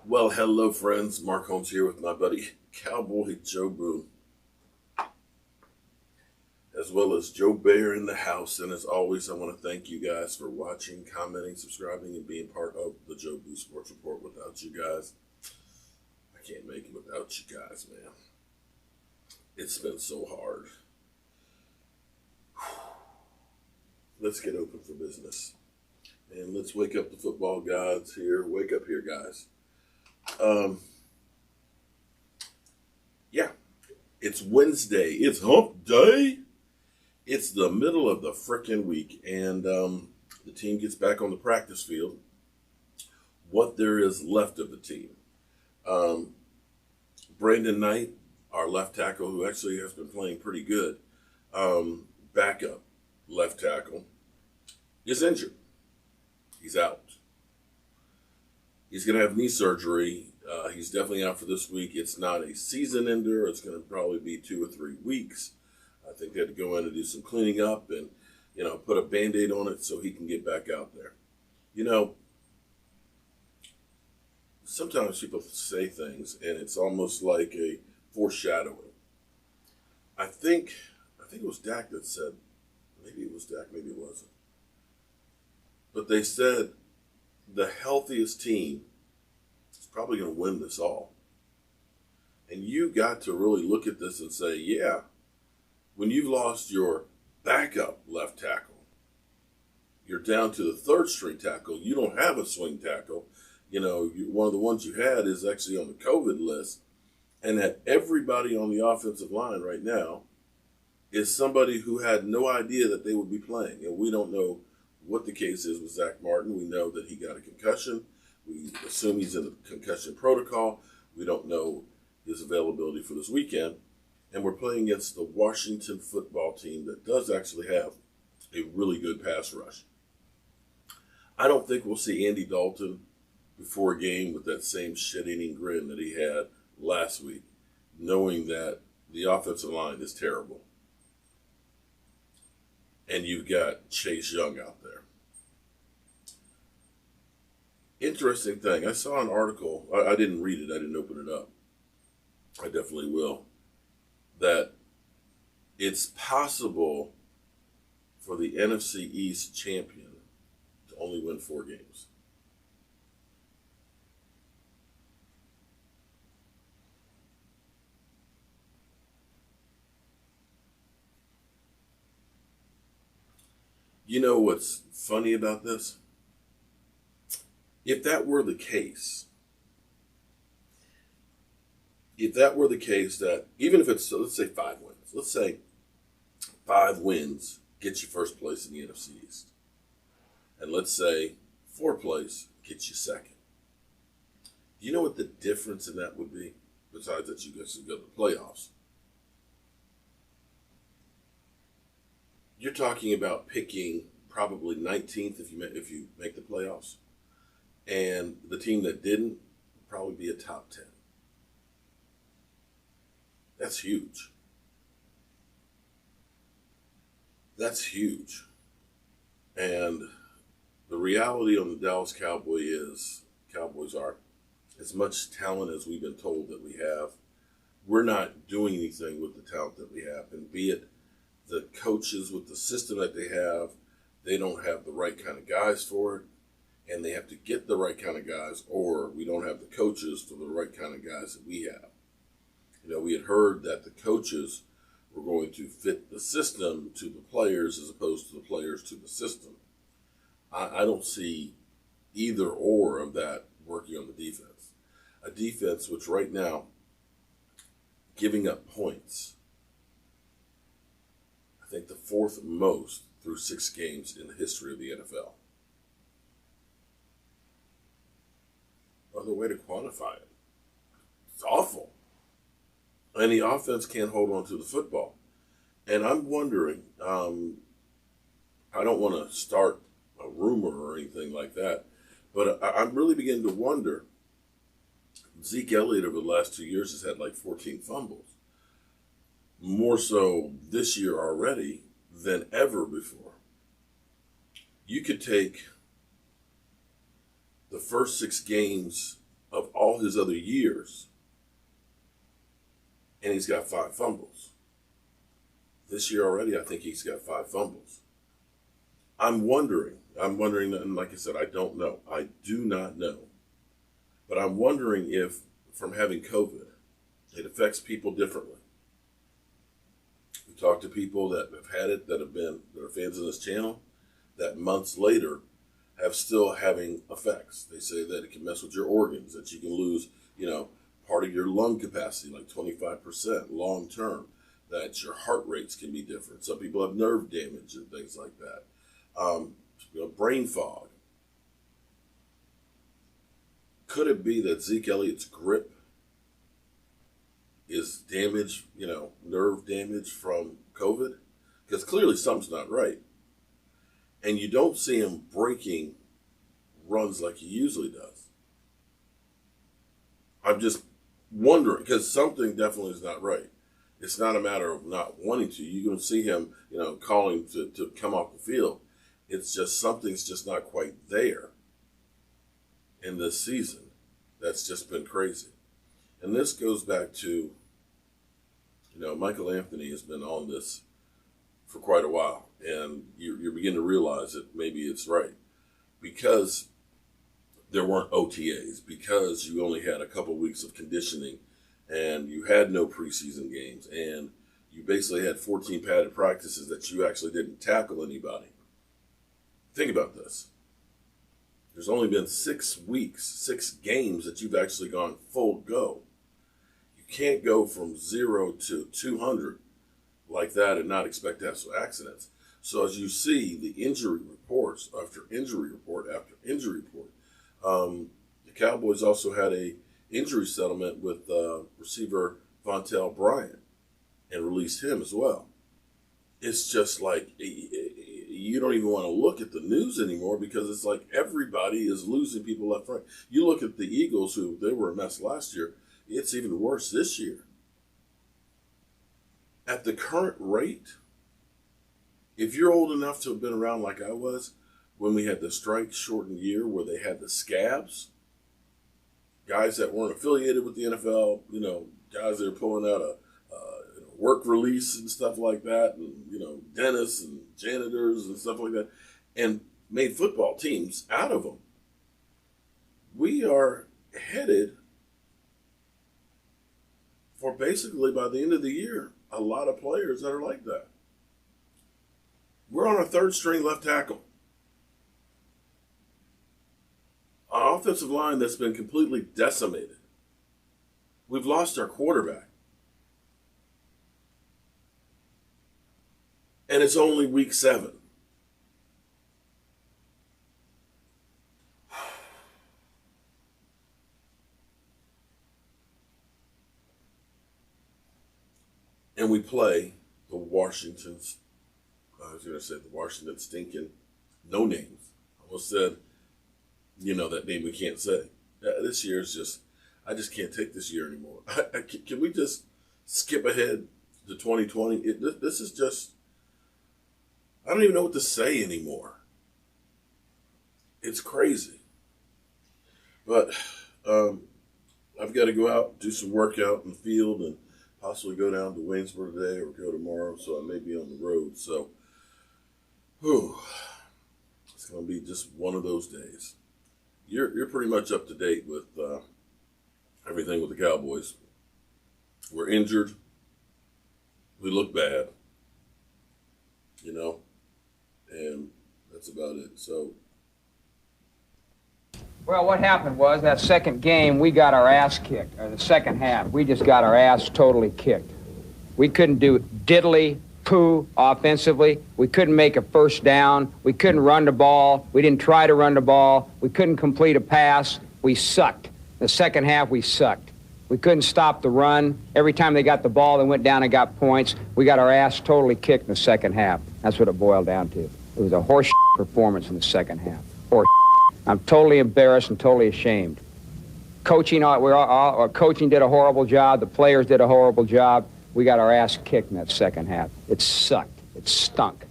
Well, hello, friends. Mark Holmes here with my buddy Cowboy Joe Boone, as well as Joe Bear in the house. And as always, I want to thank you guys for watching, commenting, subscribing, and being part of the Joe Boone Sports Report. Without you guys, I can't make it without you guys, man. It's been so hard. Let's get open for business. And let's wake up the football gods here. Wake up here, guys. Yeah, it's Wednesday. It's hump day. It's the middle of the frickin' week, and the team gets back on the practice field. What there is left of the team. Brandon Knight, our left tackle, who actually has been playing pretty good, backup left tackle, is injured. He's out. He's going to have knee surgery. He's definitely out for this week. It's not a season ender. It's going to probably be 2 or 3 weeks. I think they had to go in and do some cleaning up and, put a Band-Aid on it so he can get back out there. Sometimes people say things and it's almost like a foreshadowing. I think it was Dak that said, maybe it was Dak, maybe it wasn't. But they said the healthiest team is probably going to win this all. And you got to really look at this and say, yeah, when you've lost your backup left tackle, you're down to the third string tackle, you don't have a swing tackle. One of the ones you had is actually on the COVID list. And that everybody on the offensive line right now is somebody who had no idea that they would be playing. And we don't know what the case is with Zach Martin. We know that he got a concussion. We assume he's in the concussion protocol. We don't know his availability for this weekend. And we're playing against the Washington football team that does actually have a really good pass rush. I don't think we'll see Andy Dalton before a game with that same shit-eating grin that he had last week, knowing that the offensive line is terrible. And you've got Chase Young out there. Interesting thing. I saw an article. I didn't read it. I didn't open it up. I definitely will. That it's possible for the NFC East champion to only win 4 games. You know what's funny about this? If that were the case, that even if it's, let's say 5 wins, let's say 5 wins gets you first place in the NFC East. And let's say 4th place gets you second. Do you know what the difference in that would be? Besides that you guys go to the playoffs. You're talking about picking probably 19th if you make the playoffs. And the team that didn't would probably be a top 10. That's huge. That's huge. And the reality on the Dallas Cowboys are, as much talent as we've been told that we have, we're not doing anything with the talent that we have. And be it the coaches with the system that they have, they don't have the right kind of guys for it, and they have to get the right kind of guys, or we don't have the coaches for the right kind of guys that we have. We had heard that the coaches were going to fit the system to the players as opposed to the players to the system. I don't see either or of that working on the defense. A defense which right now, giving up points, I think the 4th most through 6 games in the history of the NFL. No other way to quantify it. It's awful. And the offense can't hold on to the football. And I'm wondering, I don't want to start a rumor or anything like that, but I'm really beginning to wonder. Zeke Elliott over the last 2 years has had like 14 fumbles. More so this year already than ever before. You could take the first 6 games of all all his other years, and he's got 5 fumbles. This year already, I think he's got 5 fumbles. I'm wondering, and like I said, I don't know. I do not know. But I'm wondering if, from having COVID, it affects people differently. We talk to people that have had it, that are fans of this channel, that months later have still having effects. They say that it can mess with your organs, that you can lose, part of your lung capacity, like 25% long term, that your heart rates can be different. Some people have nerve damage and things like that. Brain fog. Could it be that Zeke Elliott's grip is damaged, nerve damage from COVID? Because clearly something's not right. And you don't see him breaking runs like he usually does. I'm just wondering, because something definitely is not right. It's not a matter of not wanting to. You can see him, calling to come off the field. It's just something's just not quite there in this season. That's just been crazy. And this goes back to, Michael Anthony has been on this for quite a while. And you're beginning to realize that maybe it's right. Because there weren't OTAs, because you only had a couple weeks of conditioning, and you had no preseason games, and you basically had 14 padded practices that you actually didn't tackle anybody. Think about this. There's only been 6 weeks, 6 games that you've actually gone full go. You can't go from 0 to 200 like that and not expect to have some accidents. So as you see the injury reports after injury report after injury report, the Cowboys also had a injury settlement with receiver Vontel Bryant and released him as well. It's just like you don't even want to look at the news anymore, because it's like everybody is losing people left and right. You look at the Eagles, who they were a mess last year. It's even worse this year. At the current rate, if you're old enough to have been around like I was when we had the strike-shortened year where they had the scabs, guys that weren't affiliated with the NFL, guys that are pulling out a work release and stuff like that, and, dentists and janitors and stuff like that, and made football teams out of them. We are headed for basically, by the end of the year, a lot of players that are like that. We're on our 3rd string left tackle. An offensive line that's been completely decimated. We've lost our quarterback. And it's only week 7. And we play the Washington stinking no names. I almost said, that name we can't say. This year is just, I just can't take this year anymore. Can we just skip ahead to 2020? This is just, I don't even know what to say anymore. It's crazy. But I've got to go out, do some workout in the field, and possibly go down to Waynesboro today or go tomorrow, so I may be on the road. So, it's going to be just one of those days. You're pretty much up to date with everything with the Cowboys. We're injured. We look bad. And that's about it. So. Well, what happened was that second game, we got our ass kicked, or the second half. We just got our ass totally kicked. We couldn't do diddly poo offensively. We couldn't make a first down. We couldn't run the ball. We didn't try to run the ball. We couldn't complete a pass. We sucked. The second half, we sucked. We couldn't stop the run. Every time they got the ball, they went down and got points. We got our ass totally kicked in the second half. That's what it boiled down to. It was a horse performance in the second half. Horse. I'm totally embarrassed and totally ashamed. Coaching did a horrible job. The players did a horrible job. We got our ass kicked in that second half. It sucked. It stunk.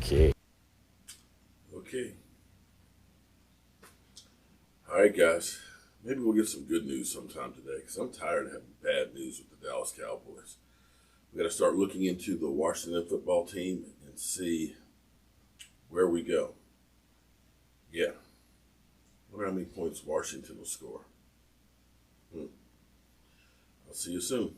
Okay. All right, guys. Maybe we'll get some good news sometime today, because I'm tired of having bad news with the Dallas Cowboys. We got to start looking into the Washington football team and see where we go. Yeah. I wonder how many points Washington will score. I'll see you soon.